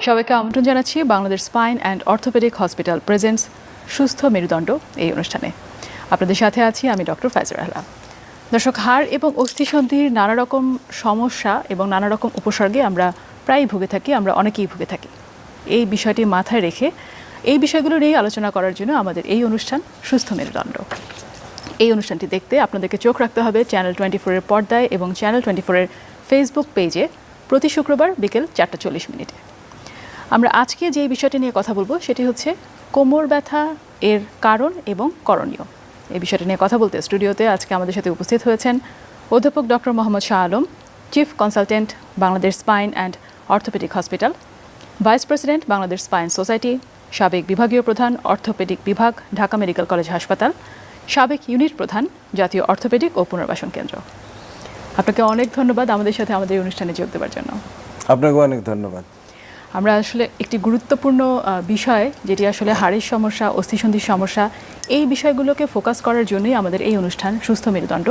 সবাইকে আমন্ত্রণ জানাচ্ছি Bangladesh spine and orthopaedic hospital presents সুস্থ মেরুদণ্ড এই অনুষ্ঠানে। আপনাদের সাথে আছি আমি ডক্টর ফাইজুর আহলা। দর্শক, হাড় এবং অস্থিসন্ধির নানা রকম সমস্যা এবং নানা রকম উপসর্গে আমরা প্রায়ই ভুগে থাকি, আমরা অনেকেই ভুগে থাকি। এই বিষয়টি মাথায় রেখে এই বিষয়গুলো নিয়ে আলোচনা করার জন্য আমাদের এই অনুষ্ঠান সুস্থ মেরুদণ্ড। এই অনুষ্ঠানটি দেখতে আপনাদেরকে চোখ রাখতে হবে চ্যানেল 24-এর পর্দায় এবং চ্যানেল 24-এর ফেসবুক পেজে প্রতি শুক্রবার বিকেল 4:40। আমরা আজকে যে বিষয়টি নিয়ে কথা বলবো সেটি হচ্ছে কোমর ব্যথা এর কারণ এবং করণীয়। এই বিষয়টি নিয়ে কথা বলতে স্টুডিওতে আজকে আমাদের সাথে উপস্থিত হয়েছেন অধ্যাপক doctor Mohammad Shah Alam, chief consultant Bangladesh spine and orthopaedic hospital, vice president Bangladesh spine society, সাবেক বিভাগীয় প্রধান অর্থোপেডিক বিভাগ ঢাকা মেডিকেল কলেজ হাসপাতাল, সাবেক ইউনিট প্রধান জাতীয় অর্থোপেডিক ও পুনর্বাসন কেন্দ্র। আপনাকে অনেক ধন্যবাদ আমাদের সাথে আমাদের এই অনুষ্ঠানে যোগ দেওয়ার জন্য। আপনাকে অনেক ধন্যবাদ। আমরা আসলে একটি গুরুত্বপূর্ণ বিষয়, যেটি আসলে হাড়ের সমস্যা, অস্থিসন্ধির সমস্যা, এই বিষয়গুলোকে ফোকাস করার জন্যই আমাদের এই অনুষ্ঠান সুস্থ মেরুদণ্ড।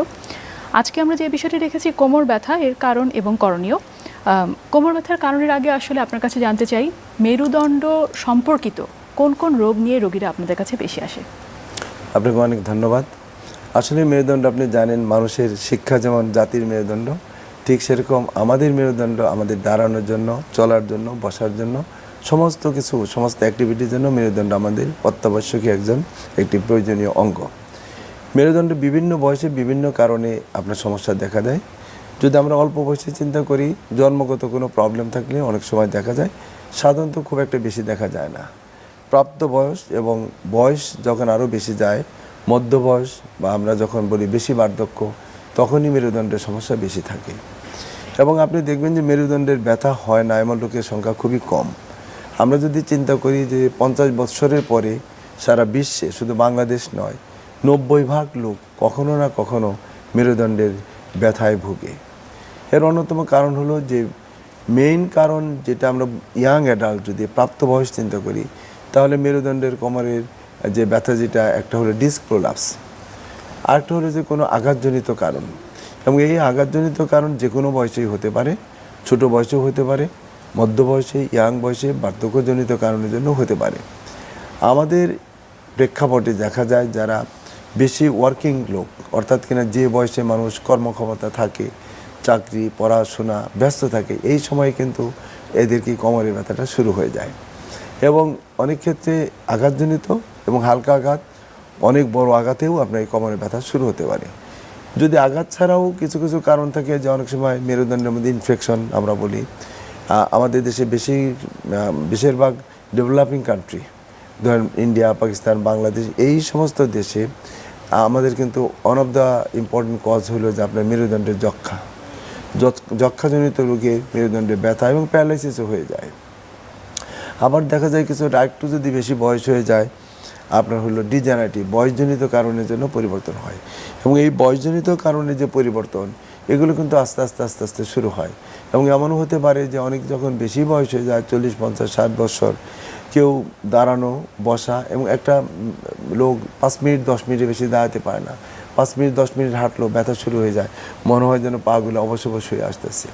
আজকে আমরা যে বিষয়টি রেখেছি কোমর ব্যথা এর কারণ এবং করণীয়। কোমর ব্যথার কারণের আগে আসলে আপনার কাছে জানতে চাই, মেরুদণ্ড সম্পর্কিত কোন কোন রোগ নিয়ে রোগীরা আপনাদের কাছে বেশি আসে? আপনাকে অনেক ধন্যবাদ। আসলে মেরুদণ্ড আপনি জানেন, মানুষের শিক্ষা যেমন জাতির মেরুদণ্ড, ঠিক সেরকম আমাদের মেরুদণ্ড আমাদের দাঁড়ানোর জন্য, চলার জন্য, বসার জন্য, সমস্ত অ্যাক্টিভিটির জন্য মেরুদণ্ড আমাদের অত্যাবশ্যকীয় একটি প্রয়োজনীয় অঙ্গ। মেরুদণ্ড বিভিন্ন বয়সে বিভিন্ন কারণে আপনার সমস্যা দেখা দেয়। যদি আমরা অল্প বয়সে চিন্তা করি, জন্মগত কোনো প্রবলেম থাকলে অনেক সময় দেখা যায়, সাধারণত খুব একটা বেশি দেখা যায় না। প্রাপ্ত বয়স এবং বয়স যখন আরও বেশি যায়, মধ্য বয়স বা আমরা যখন বলি বেশি বার্ধক্য, তখনই মেরুদণ্ডের সমস্যা বেশি থাকে। এবং আপনি দেখবেন যে মেরুদণ্ডের ব্যথা হয় না এমন লোকের সংখ্যা খুবই কম। আমরা যদি চিন্তা করি যে 50 বৎসরের পরে সারা বিশ্বে, শুধু বাংলাদেশ নয়, 90% লোক কখনো না কখনো মেরুদণ্ডের ব্যথায় ভুগে। এর অন্যতম কারণ হলো যে মেইন কারণ, যেটা আমরা ইয়াং অ্যাডাল্ট যদি প্রাপ্ত বয়স চিন্তা করি, তাহলে মেরুদণ্ডের কোমরের যে ব্যথা, যেটা একটা হলো ডিস্ক প্রোলাপস, আরেকটা হলো যে কোনো আঘাতজনিত কারণ। এবং এই আঘাতজনিত কারণ যে কোনো বয়সেই হতে পারে, ছোট বয়সেও হতে পারে, মধ্য বয়সে, ইয়াং বয়সে, বার্ধক্যজনিত কারণের জন্য হতে পারে। আমাদের প্রেক্ষাপটে দেখা যায় যারা বেশি ওয়ার্কিং লোক, অর্থাৎ কিনা যে বয়সে মানুষ কর্মক্ষমতা থাকে, চাকরি, পড়াশোনা, ব্যস্ত থাকে, এই সময় কিন্তু এদেরকে কোমরের ব্যথাটা শুরু হয়ে যায়। এবং অনেক ক্ষেত্রে আঘাতজনিত এবং হালকা আঘাত, অনেক বড় আঘাতেও আপনার এই কোমরের ব্যথা শুরু হতে পারে। যদি আঘাত ছাড়াও কিছু কিছু কারণ থাকে, যে অনেক সময় মেরুদণ্ডের মধ্যে ইনফেকশন আমরা বলি। আমাদের দেশে বেশিরভাগ ডেভেলপিং কান্ট্রি, ধরেন ইন্ডিয়া, পাকিস্তান, বাংলাদেশ, এই সমস্ত দেশে আমাদের কিন্তু one of the important cause হলো যে আপনার মেরুদণ্ডের যক্ষাজনিত রোগের মেরুদণ্ডের ব্যথা এবং প্যারালাইসিসও হয়ে যায়। আবার দেখা যায় কিছু একটু যদি বেশি বয়স হয়ে যায়, আপনার হলো ডিজেনারেটিভ, বয়সজনিত কারণের জন্য পরিবর্তন হয়। এবং এই বয়সজনিত কারণে যে পরিবর্তন, এগুলো কিন্তু আস্তে আস্তে শুরু হয়। এবং এমনও হতে পারে যে অনেক যখন বেশি বয়স হয়ে যায়, 40, 50, 60 বছর, কেউ দাঁড়ানো, বসা, এবং একটা লোক 5 মিনিট 10 মিনিটের বেশি দাঁড়াতে পারে না। 5 মিনিট 10 মিনিট হাঁটলো, ব্যথা শুরু হয়ে যায়, মনে হয় যেন পাগুলো অবশ্য হয়ে আসতেছে।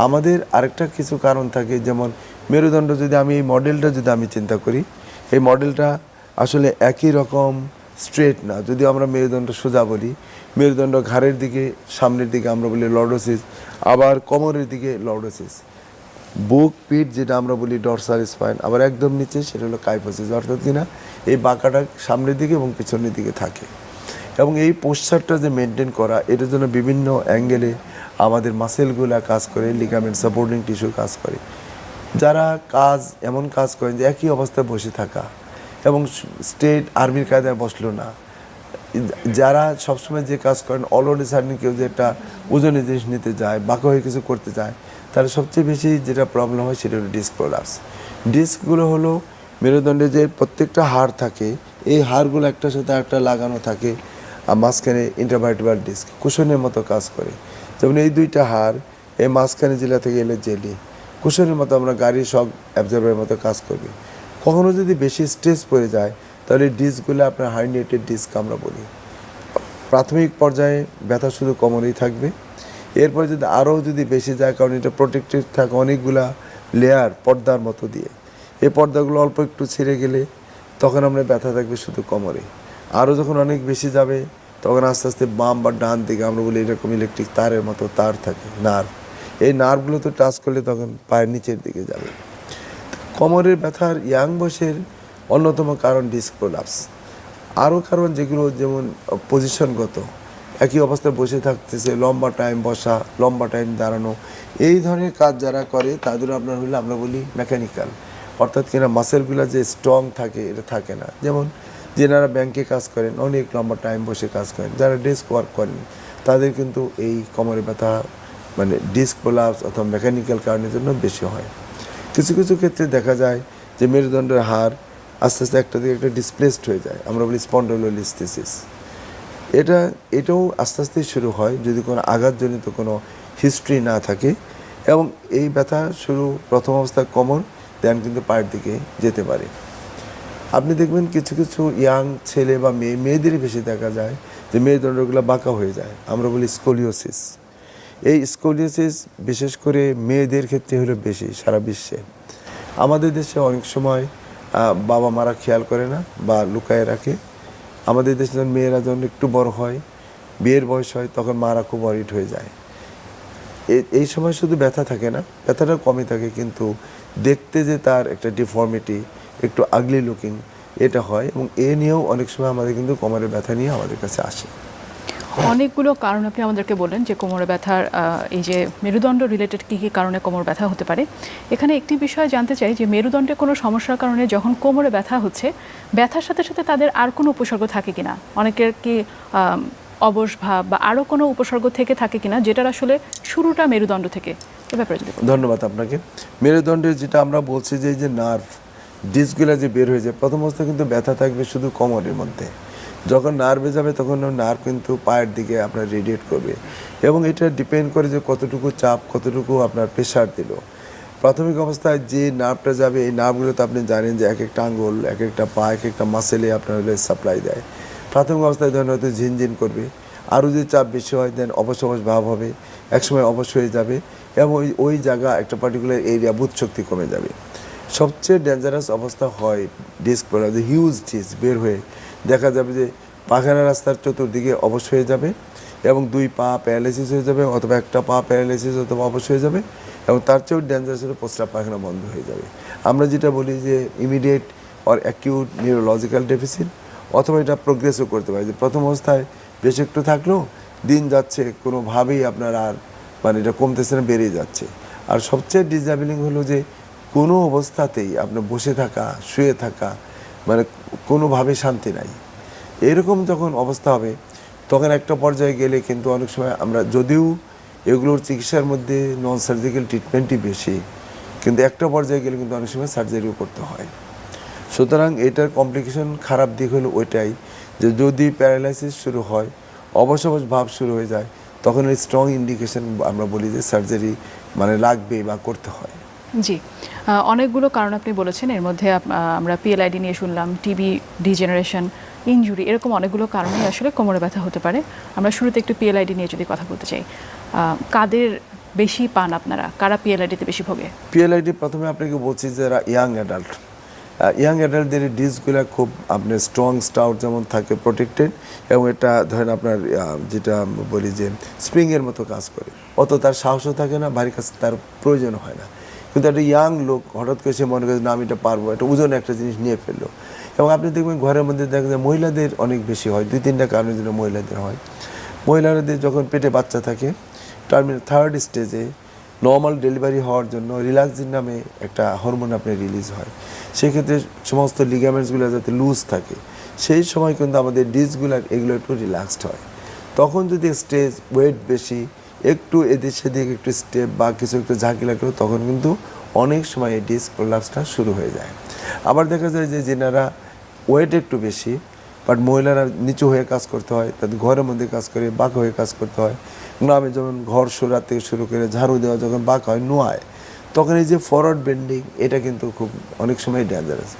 আমাদের আরেকটা কিছু কারণ থাকে, যেমন মেরুদণ্ড যদি আমি এই মডেলটা চিন্তা করি, এই মডেলটা আসলে একই রকম স্ট্রেট না। যদি আমরা মেরুদণ্ড সোজা বলি, মেরুদণ্ড ঘাড়ের দিকে, সামনের দিকে আমরা বলি লর্ডোসিস, আবার কোমরের দিকে লর্ডোসিস, বুক, পিঠ যেটা আমরা বলি ডরসাল স্পাইন, আবার একদম নিচে সেটা হলো কাইফোসিস, অর্থাৎ কিনা এই বাঁকাটা সামনের দিকে এবং পিছনের দিকে থাকে। এবং এই পোশ্চারটা যে মেনটেন করা, এটার জন্য বিভিন্ন অ্যাঙ্গেলে আমাদের মাসেলগুলা কাজ করে, লিগামেন্ট, সাপোর্টিং টিস্যু কাজ করে। যারা এমন কাজ করেন যে একই অবস্থায় বসে থাকা এবং স্ট্রেট আর্মির কায়দায় বসলো না, যারা সবসময় যে কাজ করেন, অলরেডি সার্টেন কেউ যে একটা ওজনের জিনিস নিতে যায়, বাঁকা হয়ে কিছু করতে চায়, তাহলে সবচেয়ে বেশি যেটা প্রবলেম হয় সেটা হলো ডিস্ক প্রোলাপস। ডিস্কগুলো হলো মেরুদণ্ডে যে প্রত্যেকটা হাড় থাকে, এই হাড়গুলো একটার সাথে একটা লাগানো থাকে, আর মাঝখানে ইন্টারভার্টিব্রাল ডিস্ক কুশনের মতো কাজ করে। যেমন এই দুইটা হাড়, এই মাঝখানে জেলা থেকে এলে জেলি, কুশনের মতো আমরা গাড়ির শক অ্যাবজর্বের মতো কাজ করবে। কখনো যদি বেশি স্ট্রেস পড়ে যায়, তাহলে ডিস্কগুলো আপনার হার্নিয়েটেড ডিস্ক আমরা বলি। প্রাথমিক পর্যায়ে ব্যথা শুধু কোমরেই থাকবে, এরপর যদি আরও বেশি যায়, কারণ এটা প্রোটেক্টেড থাকে অনেকগুলা লেয়ার পর্দার মতো দিয়ে। এই পর্দাগুলো অল্প একটু ছিঁড়ে গেলে তখন আমরা ব্যথা থাকবে শুধু কোমরে। আরও যখন অনেক বেশি যাবে তখন আস্তে আস্তে বাম বা ডান দিকে আমরা বলি এরকম ইলেকট্রিক তারের মতো তার থাকে, নার্ভ। এই নার্ভগুলো তো টাচ করলে তখন পায়ের নিচের দিকে যাবে। কোমরের ব্যথার ইয়াং বয়সের অন্যতম কারণ ডিস্ক প্রোলাপস। আরও কারণ যেগুলো যেমন পজিশনগত, একই অবস্থায় বসে থাকতেছে, লম্বা টাইম বসা, লম্বা টাইম দাঁড়ানো, এই ধরনের কাজ যারা করে তাদের আপনার হলে আমরা বলি মেকানিক্যাল, অর্থাৎ কিনা মাসেলগুলো যে স্ট্রং থাকে এটা থাকে না। যেমন যেনারা ব্যাংকে কাজ করেন, অনেক লম্বা টাইম বসে কাজ করেন, যারা ডেস্ক ওয়ার্ক করেন তাদের কিন্তু এই কোমরে ব্যথা মানে ডিস্ক প্রোলাপস অথবা মেকানিক্যাল কারণের জন্য বেশি হয়। কিছু কিছু ক্ষেত্রে দেখা যায় যে মেরুদণ্ডের হাড় আস্তে আস্তে একটা দিকে একটা ডিসপ্লেসড হয়ে যায়, আমরা বলি স্পন্ডলোলিস্থেসিস। এটাও আস্তে আস্তে শুরু হয় যদি কোনো আঘাতজনিত কোনো হিস্ট্রি না থাকে, এবং এই ব্যথা শুরু প্রথম অবস্থায় কোমর, দেন কিন্তু পায়ের দিকে যেতে পারে। আপনি দেখবেন কিছু কিছু ইয়াং ছেলে বা মেয়েদের বেশি দেখা যায় যে মেরুদণ্ডগুলো বাঁকা হয়ে যায়, আমরা বলি স্কোলিওসিস। এই স্কোলিওসিস বিশেষ করে মেয়েদের ক্ষেত্রে হলো বেশি সারা বিশ্বে। আমাদের দেশে অনেক সময় বাবা মারা খেয়াল করে না বা লুকায় রাখে। আমাদের দেশে যখন মেয়েরা যখন একটু বড় হয়, বিয়ের বয়স হয়, তখন মারা খুব অরিড হয়ে যায়। এই সময় শুধু ব্যথা থাকে না, ব্যথাটা কমই থাকে, কিন্তু দেখতে যে তার একটা ডিফর্মিটি, একটু আগলি লুকিং এটা হয়, এবং এ নিয়েও অনেক সময় আমাদের কিন্তু কোমরের ব্যথা নিয়ে আমাদের কাছে আসে। অনেকগুলো কারণ আপনি আমাদেরকে বললেন যে কোমরে ব্যথার এই যে মেরুদণ্ড রিলেটেড কী কী কারণে কোমর ব্যথা হতে পারে। এখানে একটি বিষয় জানতে চাই যে মেরুদণ্ডে কোনো সমস্যার কারণে যখন কোমরে ব্যথা হচ্ছে, ব্যথার সাথে সাথে তাদের আর কোনো উপসর্গ থাকে কিনা, অনেকের কি অবশ ভাব বা আরও কোনো উপসর্গ থেকে থাকে কিনা, যেটার আসলে শুরুটা মেরুদণ্ড থেকে, এ ব্যাপারে যদি বলেন। ধন্যবাদ আপনাকে। মেরুদণ্ডের যেটা আমরা বলছি যে এই যে নার্ভ ডিস্কগুলো যে বের হয়ে যায়, প্রথম অবস্থায় কিন্তু ব্যথা থাকবে শুধু কোমরের মধ্যে। যখন নার্ভে যাবে তখন নার্ভ কিন্তু পায়ের দিকে আপনার রেডিয়েট করবে, এবং এটা ডিপেন্ড করে যে কতটুকু চাপ, কতটুকু আপনার প্রেশার দিল। প্রাথমিক অবস্থায় যে নার্ভটা যাবে, এই নার্ভগুলো তো আপনি জানেন যে এক একটা আঙ্গুল, এক একটা পা, এক একটা মাসেলে আপনার হলে সাপ্লাই দেয়। প্রাথমিক অবস্থায় ধরেন হয়তো ঝিনঝিন করবে, আরও যদি চাপ বেশি হয় দেন অবশ অবশ ভাব হবে, একসময় অবশ হয়ে যাবে, এবং ওই জায়গা একটা পার্টিকুলার এরিয়া বুধ শক্তি কমে যাবে। সবচেয়ে ডেঞ্জারাস অবস্থা হয় ডিস্ক প্রোলাপস, যে হিউজ ডিস্ক বের হয়ে দেখা যাবে যে পায়খানা রাস্তার চতুর্দিকে অবশ হয়ে যাবে, এবং দুই পা প্যারালাইসিস হয়ে যাবে, অথবা একটা পা প্যারালাইসিস অথবা অবশ হয়ে যাবে, এবং তার চেয়েও ডেঞ্জারাস হলে প্রস্রাব পায়খানা বন্ধ হয়ে যাবে। আমরা যেটা বলি যে immediate or acute neurological deficit, অথবা এটা প্রোগ্রেসও করতে পারে, যে প্রথম অবস্থায় বেশ একটু থাকলেও দিন যাচ্ছে কোনোভাবেই আপনার আর মানে এটা কমতেছে না, বেড়ে যাচ্ছে। আর সবচেয়ে ডিসএবিলিং হলো যে কোনো অবস্থাতেই আপনার বসে থাকা, শুয়ে থাকা, মানে কোনোভাবে শান্তি নাই। এরকম যখন অবস্থা হবে তখন একটা পর্যায়ে গেলে কিন্তু অনেক সময় আমরা, যদিও এগুলোর চিকিৎসার মধ্যে নন সার্জিক্যাল ট্রিটমেন্টই বেশি, কিন্তু একটা পর্যায়ে গেলে কিন্তু অনেক সময় সার্জারিও করতে হয়। সুতরাং এটার কমপ্লিকেশন খারাপ দিক হলো ওইটাই যে যদি প্যারালাইসিস শুরু হয়, অবশ অবশ ভাব শুরু হয়ে যায়, তখন এই স্ট্রং ইন্ডিকেশন আমরা বলি যে সার্জারি মানে লাগবে বা করতে হয়। জি, অনেকগুলো কারণ আপনি বলেছেন, এর মধ্যে আমরা পিএলআইডি নিয়ে শুনলাম, টিবি, ডিজেনারেশন, ইনজুরি, এরকম অনেকগুলো কারণেই আসলে কোমরে ব্যথা হতে পারে। আমরা শুরুতে একটু পিএলআইডি নিয়ে যদি কথা বলতে চাই, কাদের বেশি পান আপনারা, কারা পিএলআইডিতে বেশি ভোগে? পিএলআইডি প্রথমে আপনাকে বলছি যারা ইয়াং অ্যাডাল্টদের ডিস্কগুলো খুব আপনার স্ট্রং স্টাউট যেমন থাকে প্রোটেক্টেড, এবং এটা ধরেন আপনার যেটা বলি যে স্প্রিংয়ের মতো কাজ করে, অত তার সাহসও থাকে না, ভারী কাজ তার প্রয়োজন হয় না। কিন্তু একটা ইয়াং লোক হঠাৎ করে সে মনে করে না আমি এটা পারবো, একটা ওজনে একটা জিনিস নিয়ে ফেললো। এবং আপনি দেখবেন ঘরের মধ্যে দেখা যায় মহিলাদের অনেক বেশি হয়, 2-3টা কারণের জন্য মহিলাদের হয়। মহিলাদের যখন পেটে বাচ্চা থাকে, থার্ড স্টেজে নর্মাল ডেলিভারি হওয়ার জন্য রিল্যাক্সিন নামে একটা হরমোন আপনার রিলিজ হয়। সেক্ষেত্রে সমস্ত লিগামেন্টসগুলো যাতে লুজ থাকে, সেই সময় কিন্তু আমাদের ডিস্কগুলো এগুলো একটু রিল্যাক্সড হয়। তখন যদি স্টেজ ওয়েট বেশি, একটু এদিক সেদিক একটু স্টেপ বা কিছু একটু ঝাঁকি লাগলো, তখন কিন্তু অনেক সময় এই ডিস্ক প্রোলাপসটা শুরু হয়ে যায়। আবার দেখা যায় যে যেনারা ওয়েট একটু বেশি, বাট মহিলারা নিচু হয়ে কাজ করতে হয়, তাদের ঘরের মধ্যে কাজ করে বাঁকা হয়ে কাজ করতে হয়, গ্রামে যেমন ঘর সরার থেকে শুরু করে ঝাড়ু দেওয়া যখন বাঁকা হয়, নোয়ায়, তখন এই যে ফরওয়ার্ড বেন্ডিং এটা কিন্তু খুব অনেক সময় ডেঞ্জারাস।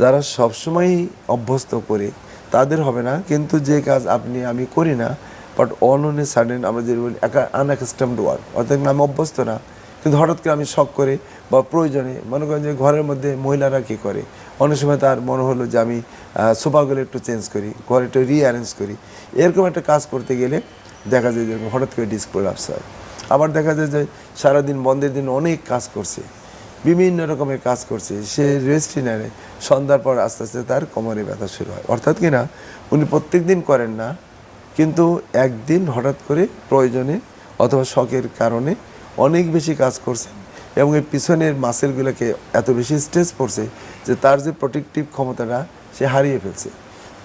যারা সবসময়ই অভ্যস্ত করে তাদের হবে না, কিন্তু যে কাজ আপনি আমি করি না, বাট অন এ সাডেন আমরা যে বলি আনঅ্যাকাস্টমড ওয়ার্ক, অর্থাৎ আমি অভ্যস্ত না, কিন্তু হঠাৎ করে আমি শখ করে বা প্রয়োজনে মনে করেন যে ঘরের মধ্যে মহিলারা কী করে, অনেক সময় তার মনে হলো যে আমি সোফাগুলো একটু চেঞ্জ করি, ঘরে একটু রিঅ্যারেঞ্জ করি, এরকম একটা কাজ করতে গেলে দেখা যায় যে হঠাৎ করে ডিস্ক প্রলাপস হয়। আবার দেখা যায় যে সারাদিন বন্ধের দিন অনেক কাজ করছে, বিভিন্ন রকমের কাজ করছে, সে রেস্টই নেয়, সন্ধ্যার পর আস্তে আস্তে তার কোমরে ব্যথা শুরু হয়। অর্থাৎ কি না, উনি প্রত্যেক দিন করেন না, কিন্তু একদিন হঠাৎ করে প্রয়োজনে অথবা শখের কারণে অনেক বেশি কাজ করছেন এবং এই পিছনের মাসেলগুলোকে এত বেশি স্ট্রেস পড়ছে যে তার যে প্রোটেক্টিভ ক্ষমতাটা সে হারিয়ে ফেলছে।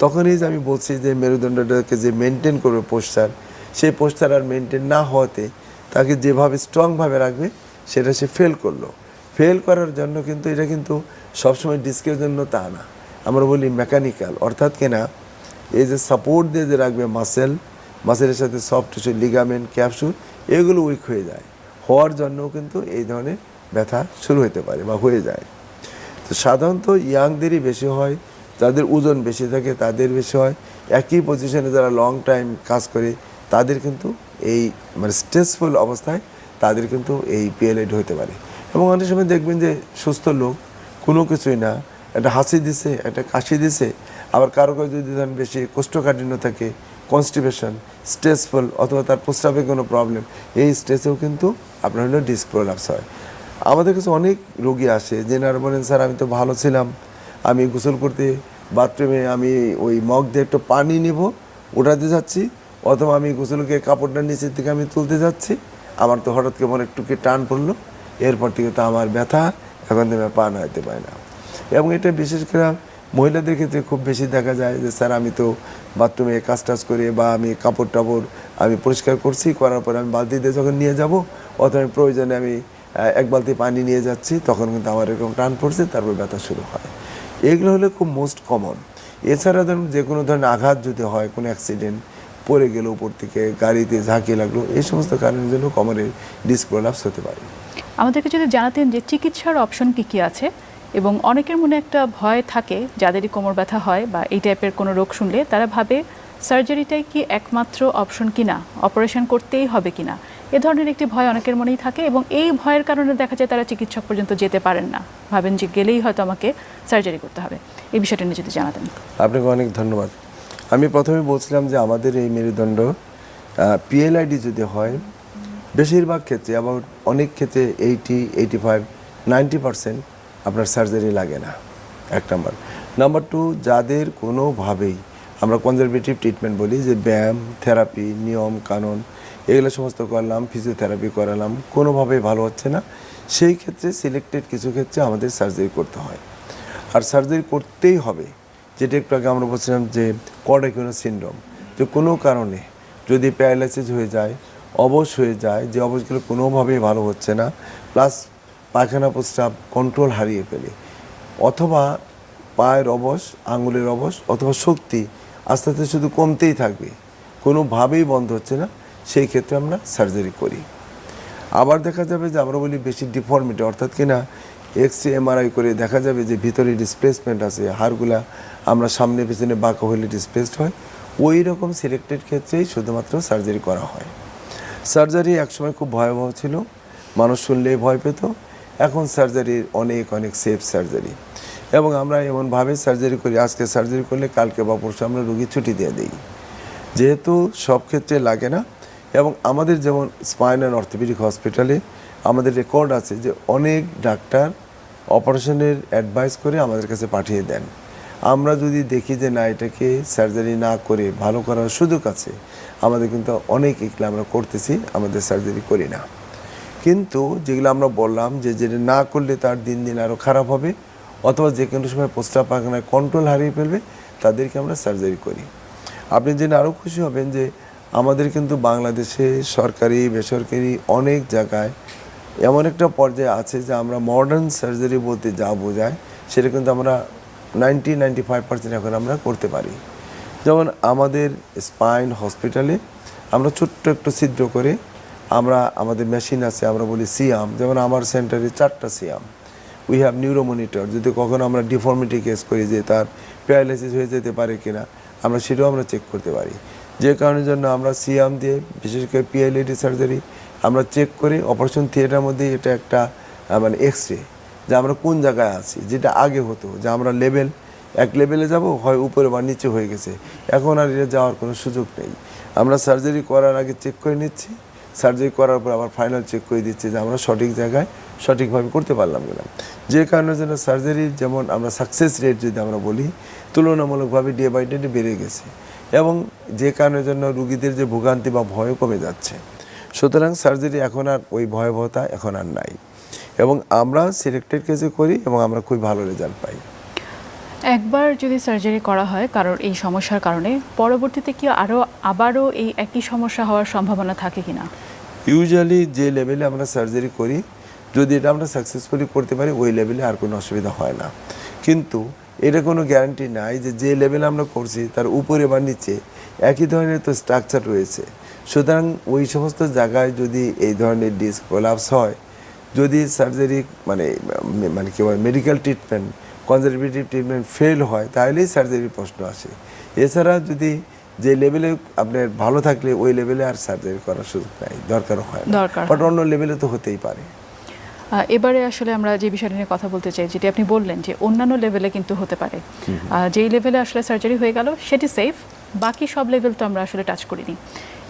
তখনই যে আমি বলছি যে মেরুদণ্ডটাকে যে মেনটেন করবে পোস্টার, সেই পোস্টার আর মেনটেন না হওয়াতে তাকে যেভাবে স্ট্রংভাবে রাখবে সেটা সে ফেল করলো। ফেল করার জন্য কিন্তু এটা কিন্তু সবসময় ডিস্কের জন্য তা না, আমরা বলি মেকানিক্যাল, অর্থাৎ কিনা এই যে সাপোর্ট দিয়ে যে রাখবে মাসেলের সাথে সফট টিস্যু, লিগামেন্ট, ক্যাপসুল, এগুলো উইক হয়ে যায়, হওয়ার জন্যও কিন্তু এই ধরনের ব্যথা শুরু হতে পারে বা হয়ে যায়। তো সাধারণত ইয়াংদেরই বেশি হয়, যাদের ওজন বেশি থাকে তাদের বেশি হয়, একই পজিশনে যারা লং টাইম কাজ করে তাদের কিন্তু এই মানে স্ট্রেসফুল অবস্থায় তাদের কিন্তু এই পিএলআইডি হতে পারে। এবং অনেক সময় দেখবেন যে সুস্থ লোক কোনো কিছুই না, একটা হাসি দিছে, একটা কাশি দিছে, আবার কারো কারো যদি ধরেন বেশি কোষ্ঠকাঠিন্য থাকে, কনস্টিপেশন, স্ট্রেসফুল, অথবা তার প্রস্রাবে কোনো প্রবলেম, এই স্ট্রেসেও কিন্তু আপনার হলো ডিস্ক প্রলাপস হয়। আমাদের কাছে অনেক রোগী আসে যেনারা বলেন স্যার আমি তো ভালো ছিলাম, আমি গোসল করতে বাথরুমে আমি ওই মগ দিয়ে একটু পানি নিব, ওঠাতে যাচ্ছি, অথবা আমি গোসলকে কাপড়টা নিচের থেকে আমি তুলতে যাচ্ছি, আমার তো হঠাৎ কেমন একটু কি টান পড়লো, এরপর থেকে তো আমার ব্যথা এখন থেকে পা নাড়াতে পারে না। এবং এটা বিশেষ করে মহিলাদের ক্ষেত্রে খুব বেশি দেখা যায় যে স্যার আমি তো বাথরুমে কাজ টাজ করে বা আমি কাপড় টাপড় আমি পরিষ্কার করছি, করার পরে আমি বালতি দিয়ে যখন নিয়ে যাব, অথবা আমি প্রয়োজনে আমি এক বালতি পানি নিয়ে যাচ্ছি, তখন কিন্তু আমার এরকম টান পড়ছে, তারপর ব্যথা শুরু হয়। এগুলো হলে খুব মোস্ট কমন। এছাড়া ধরুন যে কোনো ধরনের আঘাত যদি হয়, কোনো অ্যাক্সিডেন্ট, পড়ে গেল উপর থেকে, গাড়িতে ঝাঁকিয়ে লাগলো, এই সমস্ত কারণের জন্য কোমরের ডিস্ক প্রলাপস হতে পারে। আমাদেরকে যদি জানাতেন যে চিকিৎসার অপশন কী কী আছে, এবং অনেকের মনে একটা ভয় থাকে যাদেরই কোমর ব্যথা হয় বা এই টাইপের কোনো রোগ শুনলে তারা ভাবে সার্জারিটাই কি একমাত্র অপশন কিনা, অপারেশন করতেই হবে কিনা, এ ধরনের একটি ভয় অনেকের মনেই থাকে এবং এই ভয়ের কারণে দেখা যায় তারা চিকিৎসক পর্যন্ত যেতে পারেন না, ভাবেন যে গেলেই হয়তো আমাকে সার্জারি করতে হবে। এই বিষয়টা নিয়ে যদি জানাতেন। আপনাকে অনেক ধন্যবাদ। আমি প্রথমে বলছিলাম যে আমাদের এই মেরুদণ্ড পিএলআইডি যদি হয়, বেশিরভাগ ক্ষেত্রে, আবার অনেক ক্ষেত্রে 80-85-90% আপনার সার্জারি লাগে না, এক নাম্বার। নাম্বার 2, যাদের কোনোভাবেই আমরা কনজারভেটিভ ট্রিটমেন্ট বলি, যে ব্যায়াম, থেরাপি, নিয়ম কানুন এগুলো সমস্ত করলাম, ফিজিওথেরাপি করালাম, কোনোভাবেই ভালো হচ্ছে না, সেই ক্ষেত্রে সিলেক্টেড কিছু ক্ষেত্রে আমাদের সার্জারি করতে হয়। আর সার্জারি করতেই হবে, যেটা একটু আগে আমরা বলছিলাম যে কর্ডাইকোনাস সিনড্রোম, যে কোনো কারণে যদি প্যারালাইসিস হয়ে যায়, অবশ হয়ে যায়, যে অবশগুলো কোনোভাবেই ভালো হচ্ছে না, প্লাস পায়খানা প্রস্রাব কন্ট্রোল হারিয়ে ফেলে, অথবা পায়ের অবশ, আঙুলের অবশ, অথবা শক্তি আস্তে আস্তে শুধু কমতেই থাকবে, কোনোভাবেই বন্ধ হচ্ছে না, সেই ক্ষেত্রে আমরা সার্জারি করি। আবার দেখা যাবে যে আমরা বলি বেশি ডিফর্মিটি, অর্থাৎ কিনা এক্সরে এমআরআই করে দেখা যাবে যে ভিতরে ডিসপ্লেসমেন্ট আছে, হাড়গুলা আমরা সামনে পেছনে বাঁকা হলে ডিসপ্লেসড হয়, ওই রকম সিলেক্টেড ক্ষেত্রেই শুধুমাত্র সার্জারি করা হয়। সার্জারি একসময় খুব ভয়াবহ ছিল, মানুষ শুনলেই ভয় পেত, এখন সার্জারির অনেক অনেক সেফ সার্জারি, এবং আমরা এমনভাবে সার্জারি করি, আজকে সার্জারি করলে কালকে বা পরশু আমরা রোগী ছুটি দিয়ে দিই, যেহেতু সব ক্ষেত্রে লাগে না। এবং আমাদের যেমন স্পাইন অ্যান্ড অর্থোপেডিক হসপিটালে আমাদের রেকর্ড আছে যে অনেক ডাক্তার অপারেশনের অ্যাডভাইস করে আমাদের কাছে পাঠিয়ে দেন। আমরা যদি দেখি যে না, এটাকে সার্জারি না করে ভালো করার সুযোগ আছে, আমাদের কিন্তু অনেক এগুলো আমরা করতেছি, আমাদের সার্জারি করি না। কিন্তু যেগুলো আমরা বললাম যে যেটা না করলে তার দিন দিন আরও খারাপ হবে, অথবা যে কোনো সময় প্রস্রাব পায়খানায় কন্ট্রোল হারিয়ে ফেলবে, তাদেরকে আমরা সার্জারি করি। আপনি জেনে আরও খুশি হবেন যে আমাদের কিন্তু বাংলাদেশে সরকারি বেসরকারি অনেক জায়গায় এমন একটা পর্যায়ে আছে যে আমরা মডার্ন সার্জারি বলতে যা বোঝায় সেটা কিন্তু আমরা 90-95% এখন আমরা করতে পারি। যেমন আমাদের স্পাইন হসপিটালে আমরা ছোট্ট একটু ছিদ্র করে আমরা আমাদের মেশিন আছে, আমরা বলি সিয়াম, যেমন আমার সেন্টারে 4টা সিয়াম, উই হ্যাভ নিউরোমনিটর, যদি কখনো আমরা ডিফর্মিটি কেস করি যে তার প্যারালাইসিস হয়ে যেতে পারে কিনা, আমরা সেটাও আমরা চেক করতে পারি। যে কারণের জন্য আমরা সিয়াম দিয়ে বিশেষ করে পিএলআইডি সার্জারি আমরা চেক করে অপারেশন থিয়েটারের মধ্যে এটা একটা মানে এক্স রে, যে আমরা কোন জায়গায় আছি। যেটা আগে হতো যে আমরা এক লেভেলে যাব, হয় উপরে বা নিচে হয়ে গেছে, এখন আর এটা যাওয়ার কোনো সুযোগ নেই। আমরা সার্জারি করার আগে চেক করে নিচ্ছি, সার্জারি করার পর আবার ফাইনাল চেক করে দিচ্ছি যে আমরা সঠিক জায়গায় সঠিকভাবে করতে পারলাম কিনা। যে কারণে যেন সার্জারির যেমন আমরা সাকসেস রেট যদি আমরা বলি, তুলনামূলকভাবে ডে বাই ডে বেড়ে গেছে, এবং যে কারণের জন্য রুগীদের যে ভোগান্তি বা ভয়ও কমে যাচ্ছে। সুতরাং সার্জারি এখন আর ওই ভয়াবহতা এখন আর নাই, এবং আমরা সিলেক্টেড কেসে করি এবং আমরা খুব ভালো রেজাল্ট পাই। একবার যদি সার্জারি করা হয় কারোর এই সমস্যার কারণে, পরবর্তীতে কি আবারও এই একই সমস্যা হওয়ার সম্ভাবনা থাকে কিনা? ইউজুয়ালি যে লেভেলে আমরা সার্জারি করি, যদি এটা আমরা সাকসেসফুলি করতে পারি, ওই লেভেলে আর কোনো অসুবিধা হয় না। কিন্তু এটা কোনো গ্যারান্টি নাই যে লেভেলে আমরা করছি তার উপরে বা নিচে একই ধরনের তো স্ট্রাকচার রয়েছে। সুতরাং ওই সমস্ত জায়গায় যদি এই ধরনের ডিস্ক কোলাপস হয়, যদি সার্জারি মানে মানে কি বলে medical treatment, conservative treatment fail হয়, তাহলেই সার্জারির প্রশ্ন আসে। এছাড়া যদি যে লেভেলে আপনার ভালো থাকলে ওই লেভেলে আর সার্জারি করার সুযোগ নাই, দরকারও হয় না, বাট অন্য লেভেলে তো হতেই পারে। এবারে আসলে আমরা যে বিষয়টা নিয়ে কথা বলতে চাই, যেটি আপনি বললেন যে অন্যান্য লেভেলে কিন্তু হতে পারে, যেই লেভেলে আসলে সার্জারি হয়ে গেল সেটি সেফ, বাকি সব লেভেল তো আমরা আসলে টাচ করিনি।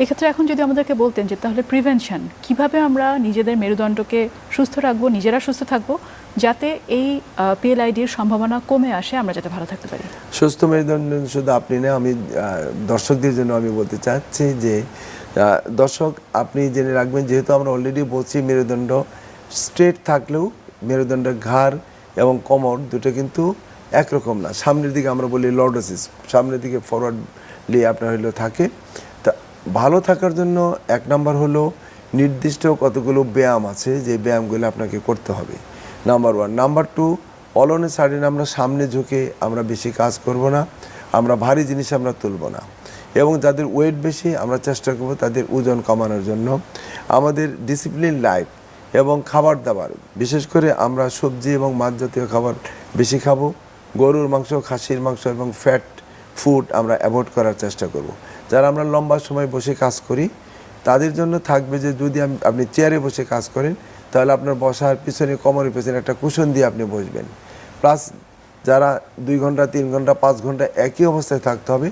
এক্ষেত্রে এখন যদি আমাদেরকে বলতেন যে তাহলে প্রিভেনশন কিভাবে আমরা নিজেদের মেরুদণ্ডকে সুস্থ রাখবো, নিজেরা সুস্থ থাকবো, যাতে এই পিএলআইডির সম্ভাবনা কমে আসে, আমরা যাতে ভালো থাকতে পারি। সুস্থ মেরুদণ্ড শুধু আপনি না, আমি দর্শকদের জন্য আমি বলতে চাচ্ছি যে দর্শক আপনি জেনে রাখবেন, যেহেতু আমরা অলরেডি বলছি মেরুদণ্ড স্ট্রেট থাকলেও মেরুদণ্ডের ঘাড় এবং কোমর দুটো কিন্তু একরকম না। সামনের দিকে আমরা বলি লর্ডোসিস, সামনের দিকে ফরওয়ার্ডলি আপনার হলো থাকে। তা ভালো থাকার জন্য এক নাম্বার হলো নির্দিষ্ট কতগুলো ব্যায়াম আছে, যে ব্যায়ামগুলো আপনাকে করতে হবে, নাম্বার 1। নাম্বার 2, অলনে সাইডে আমরা সামনে ঝুঁকে আমরা বেশি কাজ করব না, আমরা ভারী জিনিস আমরা তুলব না, এবং যাদের ওয়েট বেশি আমরা চেষ্টা করব তাদের ওজন কমানোর জন্য। আমাদের ডিসিপ্লিন লাইফ এবং খাবার দাবার, বিশেষ করে আমরা সবজি এবং মাছ জাতীয় খাবার বেশি খাবো, গরুর মাংস, খাসির মাংস এবং ফ্যাট ফুড আমরা অ্যাভয়েড করার চেষ্টা করব। যারা আমরা লম্বা সময় বসে কাজ করি তাদের জন্য থাকবে যে যদি আপনি চেয়ারে বসে কাজ করেন, তাহলে আপনার বসার পিছনে, কোমরের পিছনে একটা কুশন দিয়ে আপনি বসবেন। প্লাস যারা 2 ঘন্টা, 3 ঘন্টা, 5 ঘন্টা একই অবস্থায় থাকতে হবে,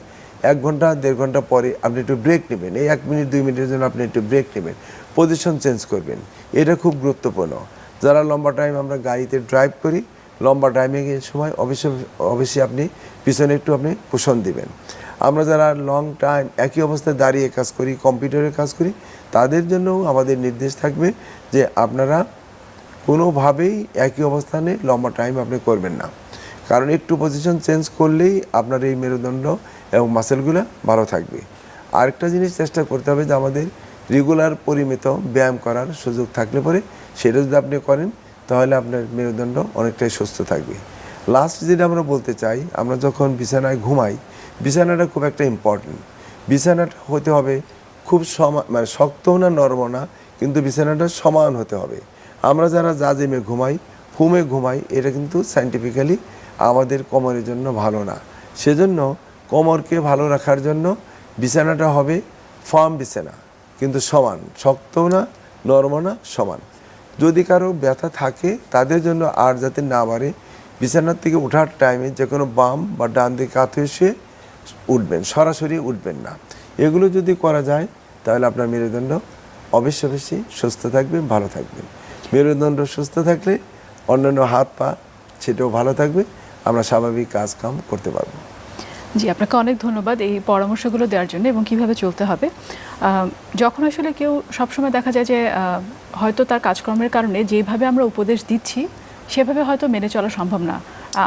1 ঘন্টা 1.5 ঘন্টা পরে আপনি একটু ব্রেক নেবেন, এই 1 মিনিট 2 মিনিটের জন্য আপনি একটু ব্রেক নেবেন, পজিশন চেঞ্জ করবেন, এটা খুব গুরুত্বপূর্ণ। যারা লম্বা টাইম আমরা গাড়িতে ড্রাইভ করি, লম্বা ড্রাইভিংয়ের সময় অবশ্যই আপনি পিছনে একটু আপনি কুশন দিবেন। আমরা যারা লং টাইম একই অবস্থায় দাঁড়িয়ে কাজ করি, কম্পিউটারে কাজ করি, তাদের জন্যও আমাদের নির্দেশ থাকবে যে আপনারা কোনোভাবেই একই অবস্থানে লম্বা টাইম আপনি করবেন না, কারণ একটু পজিশন চেঞ্জ করলেই আপনার এই মেরুদণ্ড এবং মাসেলগুলো ভালো থাকবে। আরেকটা জিনিস চেষ্টা করতে হবে যে আমাদের রেগুলার পরিমিত ব্যায়াম করার সুযোগ থাকলে পরে সেটা যদি আপনি করেন, তাহলে আপনার মেরুদণ্ড অনেকটাই সুস্থ থাকবে। লাস্ট যেটা আমরা বলতে চাই, আমরা যখন বিছানায় ঘুমাই, বিছানাটা খুব একটা ইম্পর্টেন্ট। বিছানাটা হতে হবে খুব মানে শক্তও না, নরমও না, কিন্তু বিছানাটা সমান হতে হবে। আমরা যারা জাজিমে ঘুমাই, এটা কিন্তু সায়েন্টিফিক্যালি আমাদের কোমরের জন্য ভালো না। সেজন্য কোমরকে ভালো রাখার জন্য বিছানাটা হবে ফার্ম বিছানা, কিন্তু সমান, শক্তও না, নরমও না, সমান। যদি কারো ব্যথা থাকে তাদের জন্য আর যাতে না বাড়ে, বিছানার থেকে ওঠার টাইমে যে কোনো বাম বা ডান দিকে কাত হয়ে শুয়ে উঠবেন, সরাসরি উঠবেন না। এগুলো যদি করা যায় তাহলে আপনার মেরুদণ্ড অবশ্যই সুস্থ থাকবে, ভালো থাকবে। মেরুদণ্ড সুস্থ থাকলে অন্যান্য হাত পা সেটাও ভালো থাকবে, আমরা স্বাভাবিক কাজ কাম করতে পারবো। জি, আপনাকে অনেক ধন্যবাদ এই পরামর্শগুলো দেওয়ার জন্য এবং কিভাবে চলতে হবে। যখন আসলে কেউ সবসময় দেখা যায় যে হয়তো তার কাজকর্মের কারণে যেভাবে আমরা উপদেশ দিচ্ছি সেভাবে হয়তো মেনে চলা সম্ভব না।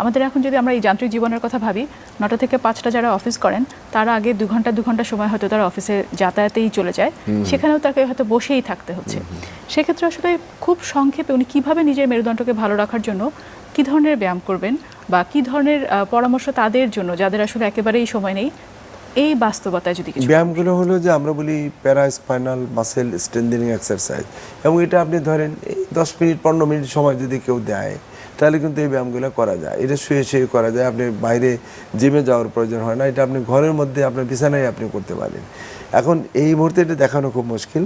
আমাদের এখন যদি আমরা এই যান্ত্রিক জীবনের কথা ভাবি, 9টা থেকে 5টা যারা অফিস করেন তারা আগে 2 ঘন্টা সময় হয়তো তারা অফিসে যাতায়াতেই চলে যায়, সেখানেও তাকে হয়তো বসেই থাকতে হচ্ছে। সেক্ষেত্রে আসলে খুব সংক্ষেপে উনি কীভাবে নিজের মেরুদণ্ডকে ভালো রাখার জন্য কী ধরনের ব্যায়াম করবেন বা কী ধরনের পরামর্শ তাদের জন্য যাদের আসলে একেবারেই সময় নেই, এই বাস্তবতায় যদি কিছু ব্যায়ামগুলো হলো যে আমরা বলি প্যারাস্পাইনাল মাসেল স্ট্রেংথেনিং এক্সারসাইজ, এবং এটা আপনি ধরেন এই 10 মিনিট 15 মিনিট সময় যদি কেউ দেয় তাহলে কিন্তু এই ব্যায়ামগুলো করা যায়। এটা শুয়ে করা যায়, আপনি বাইরে জিমে যাওয়ার প্রয়োজন হয় না, এটা আপনি ঘরের মধ্যে আপনার বিছানায় আপনি করতে পারেন। এখন এই মুহূর্তে এটা দেখানো খুব মুশকিল,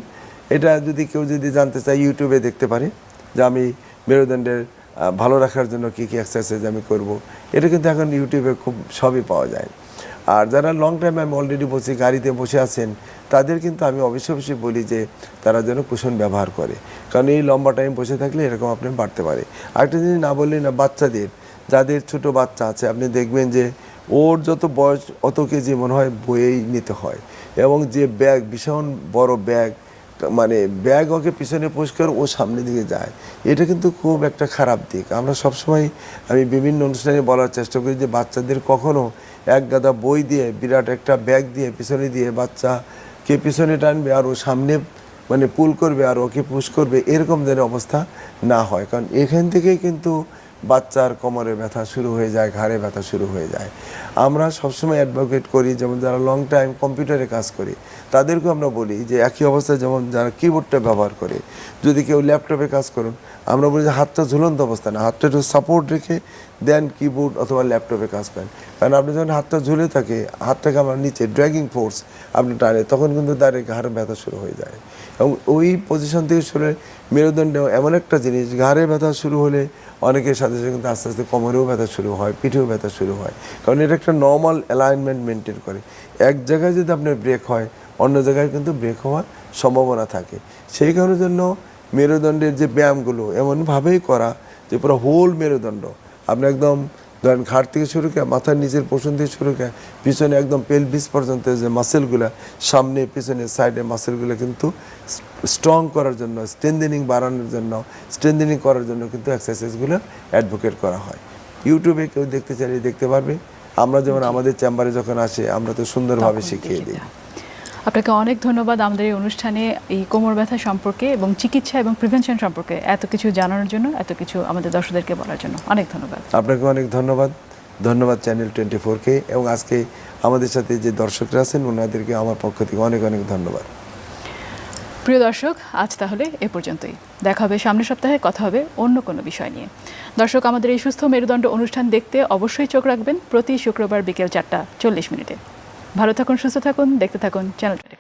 এটা যদি কেউ যদি জানতে চায় ইউটিউবে দেখতে পারে যে আমি মেরুদণ্ডের ভালো রাখার জন্য কী কী এক্সারসাইজ আমি করব। এটা কিন্তু এখন ইউটিউবে খুব সবই পাওয়া যায়। আর যারা লং টাইম আমি অলরেডি বসে গাড়িতে বসে আছেন তাদের কিন্তু আমি অবশ্যই বলি যে তারা যেন কুশন ব্যবহার করে, কারণ এই লম্বা টাইম বসে থাকলে এরকম আপনি বাড়তে পারে। আরেকটা জিনিস না বললেই না, বাচ্চাদের যাদের ছোট বাচ্চা আছে আপনি দেখবেন যে ওর যত বয়স অত কেজি মনে হয় বয়েই নিতে হয়, এবং যে ব্যাগ ভীষণ বড় ব্যাগ, মানে ব্যাগ ওকে পিছনে পুশ করে ও সামনে দিকে যায়, এটা কিন্তু খুব একটা খারাপ দিক। আমরা সবসময় আমি বিভিন্ন অনুষ্ঠানে বলার চেষ্টা করি যে বাচ্চাদের কখনো এক গাদা বই দিয়ে বিরাট একটা ব্যাগ দিয়ে পিছনে দিয়ে বাচ্চাকে পিছনে টানবে আর ও সামনে মানে পুল করবে আর ওকে পুশ করবে, এরকম যেন অবস্থা না হয়। কারণ এখান থেকেই কিন্তু বাচ্চার কোমরে ব্যথা শুরু হয়ে যায়, ঘাড়ে ব্যথা শুরু হয়ে যায়। আমরা সবসময় অ্যাডভোকেট করি, যেমন যারা লং টাইম কম্পিউটারে কাজ করে তাদেরকেও আমরা বলি যে একই অবস্থায় যেমন যারা কিবোর্ডটা ব্যবহার করে, যদি কেউ ল্যাপটপে কাজ করুন আমরা বলি যে হাতটা ঝুলন্ত অবস্থা না, হাতটা একটু সাপোর্ট রেখে দেন কিবোর্ড অথবা ল্যাপটপে কাজ করেন। কারণ আপনি যখন হাতটা ঝুলে থাকে, হাতটাকে আমার নিচে ড্র্যাগিং ফোর্স আপনি টানে, তখন কিন্তু দাঁড়িয়ে ঘাড়ে ব্যথা শুরু হয়ে যায়। এবং ওই পজিশন থেকে শুরু মেরুদণ্ড এমন একটা জিনিস, ঘাড়ে ব্যথা শুরু হলে অনেকের সাথে সাথে কিন্তু আস্তে আস্তে কোমরেও ব্যথা শুরু হয়, পিঠেও ব্যথা শুরু হয়, কারণ এটা একটা নর্মাল অ্যালাইনমেন্ট মেনটেন করে। এক জায়গায় যদি আপনার ব্রেক হয় অন্য জায়গায় কিন্তু ব্রেক হওয়ার সম্ভাবনা থাকে। সেই কারণের জন্য মেরুদণ্ডের যে ব্যায়ামগুলো এমনভাবেই করা যে পুরো হোল মেরুদণ্ড আপনি একদম ধরেন ঘাট থেকে শুরু করে মাথার নিচের পোষণ থেকে শুরু করে পিছনে একদম পেলভিস পর্যন্ত যে মাসেলগুলো সামনে পিছনে সাইডে মাসেলগুলো কিন্তু স্ট্রং করার জন্য, স্ট্রেনথেনিং বাড়ানোর জন্য, স্ট্রেনথেনিং করার জন্য কিন্তু এক্সারসাইজগুলো অ্যাডভোকেট করা হয়। ইউটিউবে কেউ দেখতে চাইলে দেখতে পারবে। আমরা যেমন আমাদের চেম্বারে যখন আসে আমরা তো সুন্দরভাবে শিখিয়ে দিই। আপনাকে অনেক ধন্যবাদ আমাদের এই অনুষ্ঠানে এই কোমর ব্যথা সম্পর্কে এবং চিকিৎসা এবং প্রিভেনশন সম্পর্কে এত কিছু জানানোর জন্য, এত কিছু আমাদের দর্শকদেরকে বলার জন্য অনেক ধন্যবাদ। আপনাকে অনেক ধন্যবাদ। ধন্যবাদ চ্যানেল 24কে, এবং আজকে আমাদের সাথে যে দর্শকরা আছেন ওনাদেরকে আমার পক্ষ থেকে অনেক অনেক ধন্যবাদ। প্রিয় দর্শক, আজ তাহলে এ পর্যন্তই। দেখা হবে সামনের সপ্তাহে, কথা হবে অন্য কোনো বিষয় নিয়ে। দর্শক, আমাদের এই সুস্থ মেরুদণ্ড অনুষ্ঠান দেখতে অবশ্যই চোখ রাখবেন প্রতি শুক্রবার বিকেল 4:40 ভালো থাকুন, সুস্থ থাকুন, দেখতে থাকুন চ্যানেল 24।